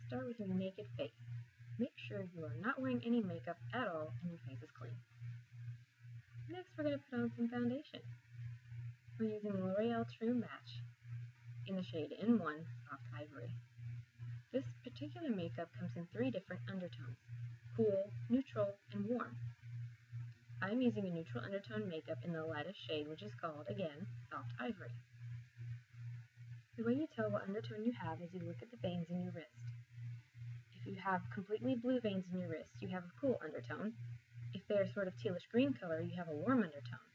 Start with your naked face. Make sure you are not wearing any makeup at all and your face is clean. Next, we're going to put on some foundation. We're using L'Oreal True Match in the shade N1 Soft Ivory. This particular makeup comes in 3 different undertones: cool, neutral, and warm. I'm using a neutral undertone makeup in the lightest shade, which is called, again, Soft Ivory. The way you tell what undertone you have is you look at the veins in your wrist. If you have completely blue veins in your wrist, you have a cool undertone. If they're sort of tealish green color, you have a warm undertone.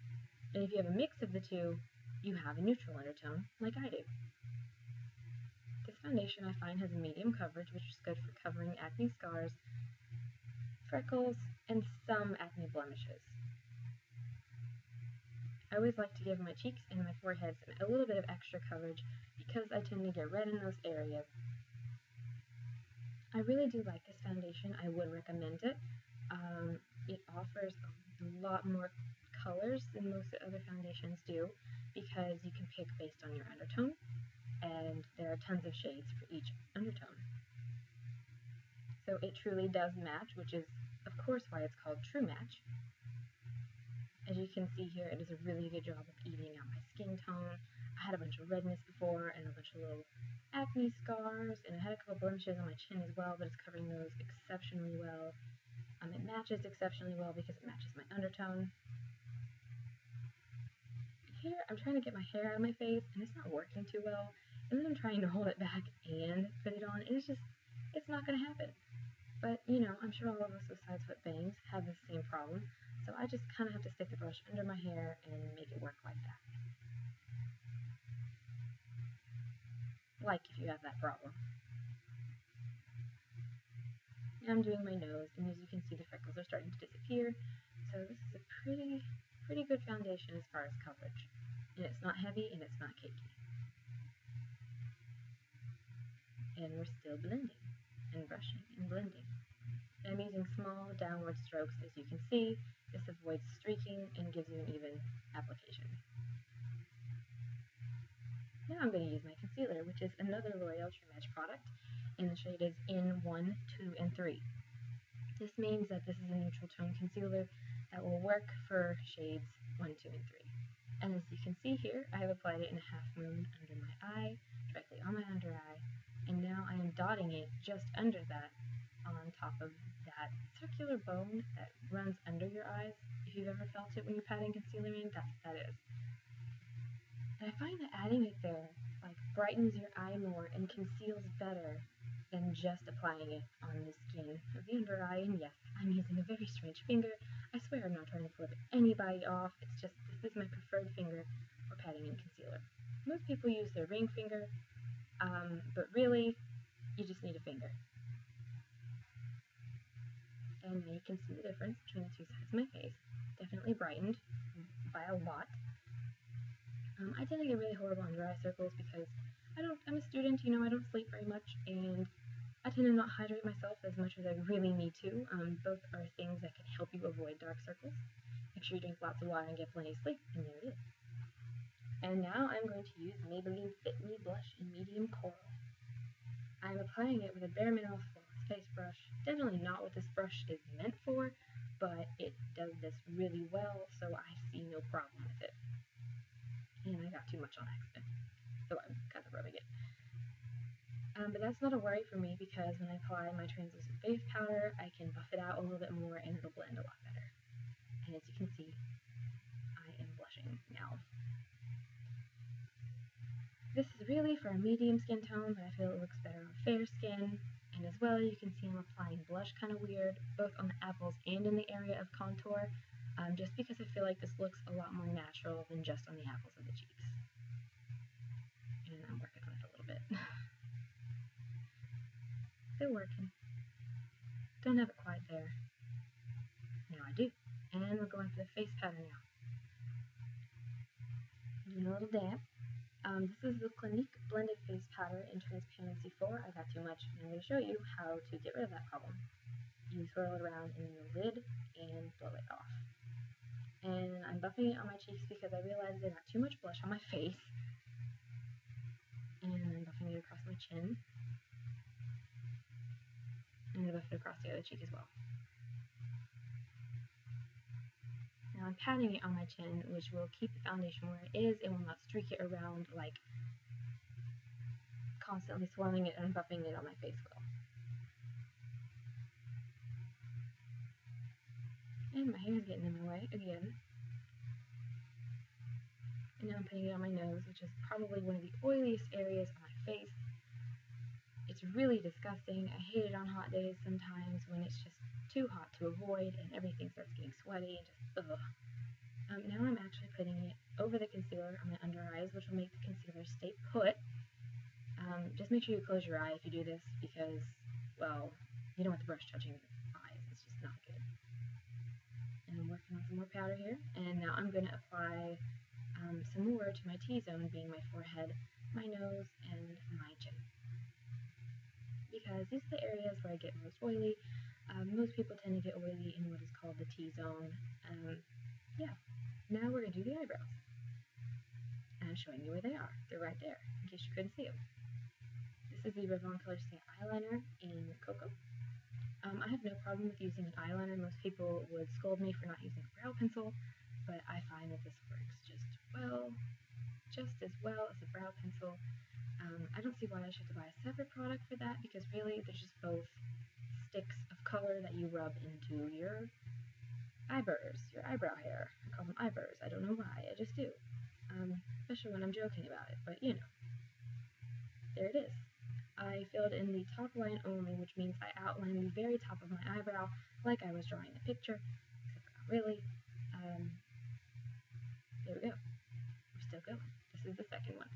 And if you have a mix of the two, you have a neutral undertone, like I do. This foundation I find has a medium coverage, which is good for covering acne scars, freckles, and some acne blemishes. I always like to give my cheeks and my forehead a little bit of extra coverage because I tend to get red in those areas. I really do like this foundation. I would recommend it. It offers a lot more colors than most other foundations do because you can pick based on your undertone, and there are tons of shades for each undertone. So it truly does match, which is of course why it's called True Match. As you can see here, it does a really good job of evening out my skin tone. I had a bunch of redness before and a bunch of little acne scars, and I had a couple blemishes on my chin as well, but it's covering those exceptionally well. It matches exceptionally well because it matches my undertone. Here, I'm trying to get my hair out of my face, and it's not working too well, and then I'm trying to hold it back and put it on, and it's not going to happen. But, you know, I'm sure all of us with side-swept bangs have the same problem, so I just kind of have to stick the brush under my hair and make it work like that. Like if you have that problem. Now I'm doing my nose, and as you can see, the freckles are starting to disappear, so this is a pretty good foundation as far as coverage. And it's not heavy, and it's not cakey. And we're still blending, and brushing, and blending. I'm using small downward strokes, as you can see. This avoids streaking and gives you an even application. Now I'm going to use my concealer, which is another L'Oreal True Match product, and the shade is N1, 2, and 3. This means that this is a neutral tone concealer that will work for shades 1, 2, and 3. And as you can see here, I have applied it in a half moon under my eye, directly on my under eye, and now I am dotting it just under that, on top of that circular bone that runs under your eyes. If you've ever felt it when you're patting concealer in, that's what that is. And I find that adding it there brightens your eye more and conceals better than just applying it on the skin of the under eye. And yes, I'm using a very strange finger. I swear I'm not trying to flip anybody off. It's just this is my preferred finger for patting in concealer. Most people use their ring finger, but really, you just need a finger. And you can see the difference between the two sides of my face. Definitely brightened by a lot. I tend to get really horrible under eye circles because I'm a student, you know, I don't sleep very much, and I tend to not hydrate myself as much as I really need to. Both are things that can help you avoid dark circles. Make sure you drink lots of water and get plenty of sleep, and there it is. And now I'm going to use Maybelline Fit Me Blush in Medium Coral. I'm applying it with a Bare Minerals Flawless Face Brush. Definitely not what this brush is meant for, but it does this really well, so I see no problem with it. And I got too much on accident, so I'm kind of rubbing it. But that's not a worry for me because when I apply my translucent face powder, I can buff it out a little bit more and it'll blend a lot better. And as you can see, I am blushing now. This is really for a medium skin tone, but I feel it looks better on fair skin. And as well, you can see I'm applying blush kind of weird, both on the apples and in the area of contour, just because I feel like this looks a lot more natural than just on the apples of the cheeks. And I'm working on it a little bit. Still working. Don't have it quite there. Now I do. And we're going for the face powder now. Doing a little damp. This is the Clinique Blended Face Powder in Transparency 4. I got too much, and I'm going to show you how to get rid of that problem. You swirl it around in your lid and blow it off. And I'm buffing it on my cheeks because I realized I got too much blush on my face. And I'm buffing it other cheek as well. Now I'm patting it on my chin, which will keep the foundation where it is. It will not streak it around like constantly swirling it and buffing it on my face will. And my hair is getting in my way again. And now I'm putting it on my nose, which is probably one of the oiliest areas on my face. It's really disgusting. I hate it on hot days sometimes when it's just too hot to avoid and everything starts getting sweaty and just ugh. Now I'm actually putting it over the concealer on my under eyes, which will make the concealer stay put. Just make sure you close your eye if you do this because, well, you don't want the brush touching your eyes. It's just not good. And I'm working on some more powder here. And now I'm going to apply some more to my T-zone, being my forehead, my nose, and my chin. Because these are the areas where I get most oily. Most people tend to get oily in what is called the T-zone. Yeah. Now we're going to do the eyebrows. And I'm showing you where they are. They're right there, in case you couldn't see them. This is the Revlon ColorStay eyeliner in Cocoa. I have no problem with using an eyeliner. Most people would scold me for not using a brow pencil, but I find that this works just as well as a brow pencil. I don't see why I should have to buy a separate product for that, because really they're just both sticks of color that you rub into your eyebrows, your eyebrow hair. I call them eyebrows. I don't know why, I just do. Especially when I'm joking about it, but you know. There it is. I filled in the top line only, which means I outlined the very top of my eyebrow like I was drawing the picture, except not really. There we go. We're still going. This is the second one.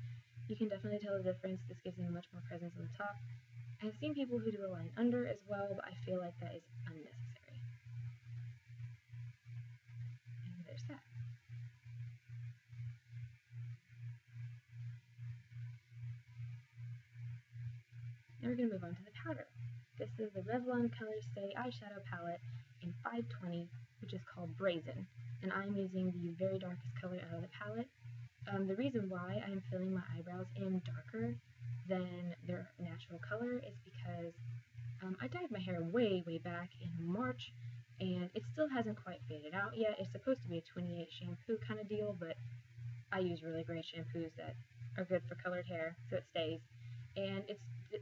You can definitely tell the difference. This gives me much more presence on the top. I've seen people who do a line under as well, but I feel like that is unnecessary. And there's that. Now we're going to move on to the powder. This is the Revlon ColorStay eyeshadow palette in 520, which is called Brazen, and I'm using the very darkest color out of the palette. The reason why I'm filling my eyebrows in darker than their natural color is because I dyed my hair way back in March, and it still hasn't quite faded out yet. It's supposed to be a 28 shampoo kind of deal, but I use really great shampoos that are good for colored hair, so it stays. And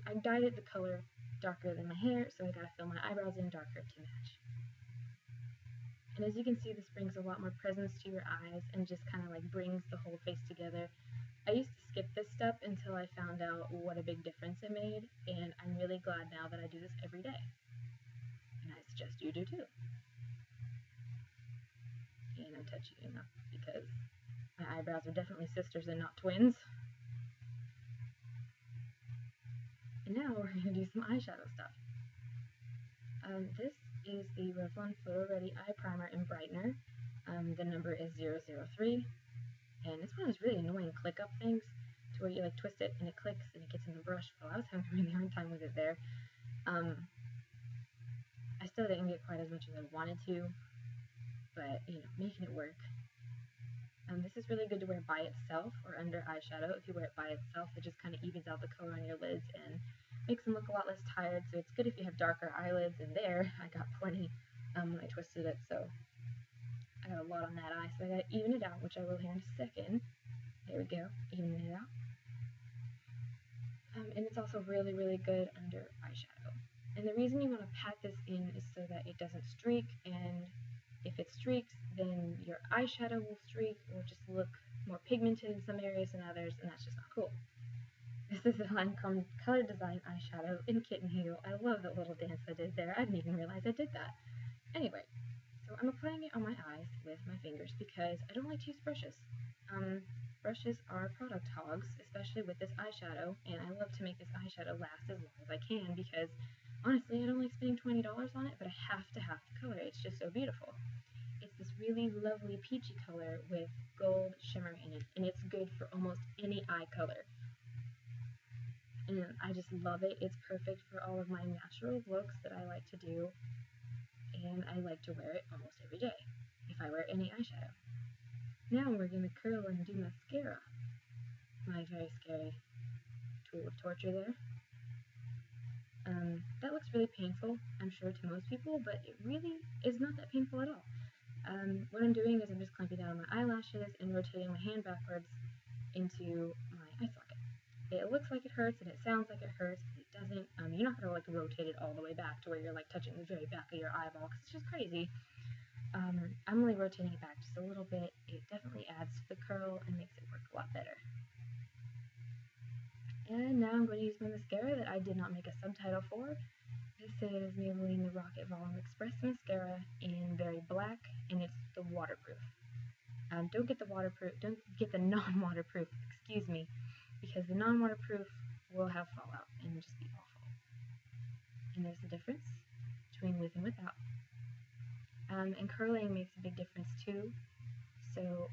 I dyed it the color darker than my hair, so I gotta fill my eyebrows in darker to match. And as you can see, this brings a lot more presence to your eyes and just kind of like brings the whole face together. I used to skip this step until I found out what a big difference it made, and I'm really glad now that I do this every day. And I suggest you do too. And I'm touching it up because my eyebrows are definitely sisters and not twins. And now we're going to do some eyeshadow stuff. This is the Revlon Photoready Eye Primer in Brightener. The number is 003. And it's one of those really annoying click up things to where you like twist it and it clicks and it gets in the brush. Well, I was having a really hard time with it there. I still didn't get quite as much as I wanted to, but you know, making it work. This is really good to wear by itself or under eyeshadow. If you wear it by itself, it just kind of evens out the color on your lids and makes them look a lot less tired. So it's good if you have darker eyelids, and there I got plenty when I twisted it, so I got a lot on that eye, so I got to even it out, which I will here in a second. There we go, evening it out. And it's also really good under eyeshadow. And the reason you want to pat this in is so that it doesn't streak, and if it streaks, then your eyeshadow will streak or just look more pigmented in some areas than others, and that's just not cool. This is a Lancome Color Design eyeshadow in Kitten. I love that little dance I did there. I didn't even realize I did that. Anyway, so I'm applying it on my eyes with my fingers because I don't like to use brushes. Brushes are product hogs, especially with this eyeshadow, and I love to make this eyeshadow last as long as I can because, honestly, I don't like spending $20 on it, but I have to color it. It's just so beautiful. It's this really lovely peachy color with gold shimmer in it, and it's good for almost any eye color. And I just love it. It's perfect for all of my natural looks that I like to do, and I like to wear it almost every day if I wear any eyeshadow. Now we're going to curl and do mascara. My very scary tool of torture there. That looks really painful, I'm sure, to most people, but it really is not that painful at all. What I'm doing is I'm just clamping down on my eyelashes and rotating my hand backwards into my eye socket. It looks like it hurts and it sounds like it hurts, but it doesn't. You're not going to like rotate it all the way back to where you're like touching the very back of your eyeball, because it's just crazy. I'm only rotating it back just a little bit. It definitely adds to the curl and makes it work a lot better. And now I'm going to use my mascara that I did not make a subtitle for. This is Maybelline the Rocket Volum Express Mascara in Very Black, and it's the waterproof. Don't get the non-waterproof, excuse me, because the non-waterproof will have fallout and just be awful. And there's the difference between with and without. And curling makes a big difference too, so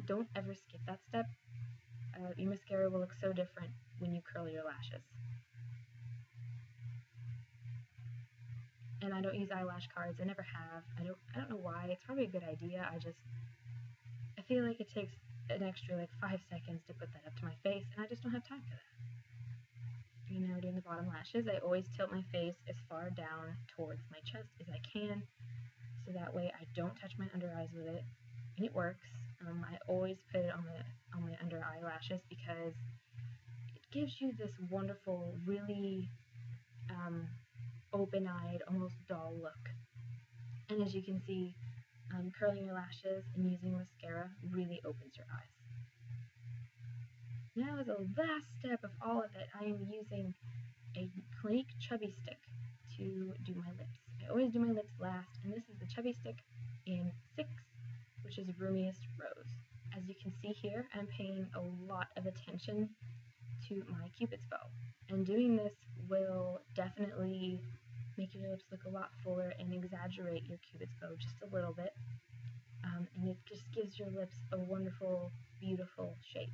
don't ever skip that step. Your mascara will look so different when you curl your lashes. And I don't use eyelash cards. I never have. I don't know why. It's probably a good idea. I feel like it takes an extra like 5 seconds to put that up to my face, and I just don't have time for that. You know, doing the bottom lashes, I always tilt my face as far down towards my chest as I can, so that way I don't touch my under eyes with it, and it works. I always put it on my under eyelashes because it gives you this wonderful, really open-eyed, almost doll look. And as you can see, curling your lashes and using mascara really opens your eyes. Now, as a last step of all of it, I am using a Clinique Chubby stick to do my lips. I always do my lips last, and this is the Chubby stick in 6, which is Roomiest Rose. As you can see here, I'm paying a lot of attention to my Cupid's bow, and doing this will definitely make your lips look a lot fuller and exaggerate your Cupid's bow just a little bit, and it just gives your lips a wonderful, beautiful shape.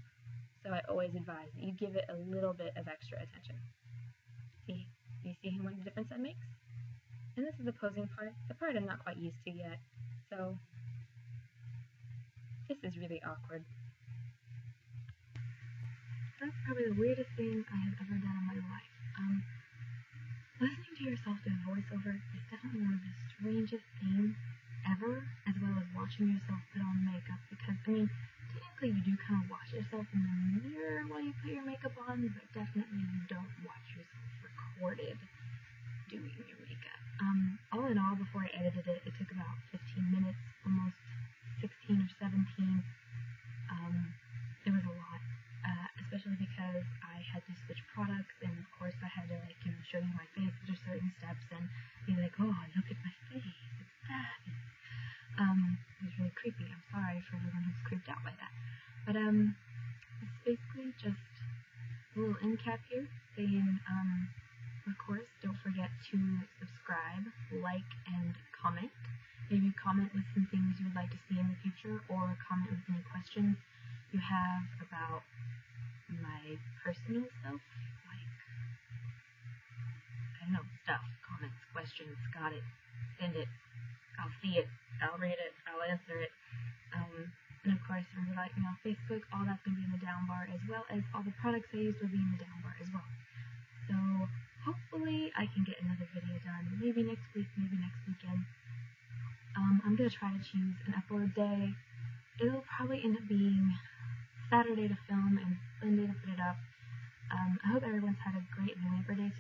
So I always advise that you give it a little bit of extra attention. See, you see what a difference that makes? And this is the posing part, the part I'm not quite used to yet, so this is really awkward. That's probably the weirdest thing I have ever done in my life. Listening to yourself do a voiceover is definitely one of the strangest things ever, as well as watching yourself put on makeup, because, I mean, technically you do kind of watch yourself in the mirror while you put your makeup on, but definitely you don't watch yourself recorded doing your makeup. All in all, before I edited it, it took about 15 minutes, almost 16 or 17. It was a lot, especially because I had to switch products, and of course I had to, like, you know, show you my face after certain steps and be like, oh, look at my face, it's fabulous. It was really creepy. I'm sorry for everyone who's creeped out by that. But, it's basically just a little end cap here saying, of course, don't forget to subscribe, like, and comment. Maybe comment with some things you would like to see in the future, or comment with any questions you have about my personal self, like, I don't know, stuff, comments, questions, got it, send it, I'll see it, I'll read it, I'll answer it, and of course, if you like me on Facebook, all that's going to be in the down bar, as well as all the products I use will be in the down bar as well. So, hopefully I can get another video done, maybe next week, maybe next weekend. I'm going to try to choose an upload day. It'll probably end up being Saturday to film and Sunday to put it up. I hope everyone's had a great Labor Day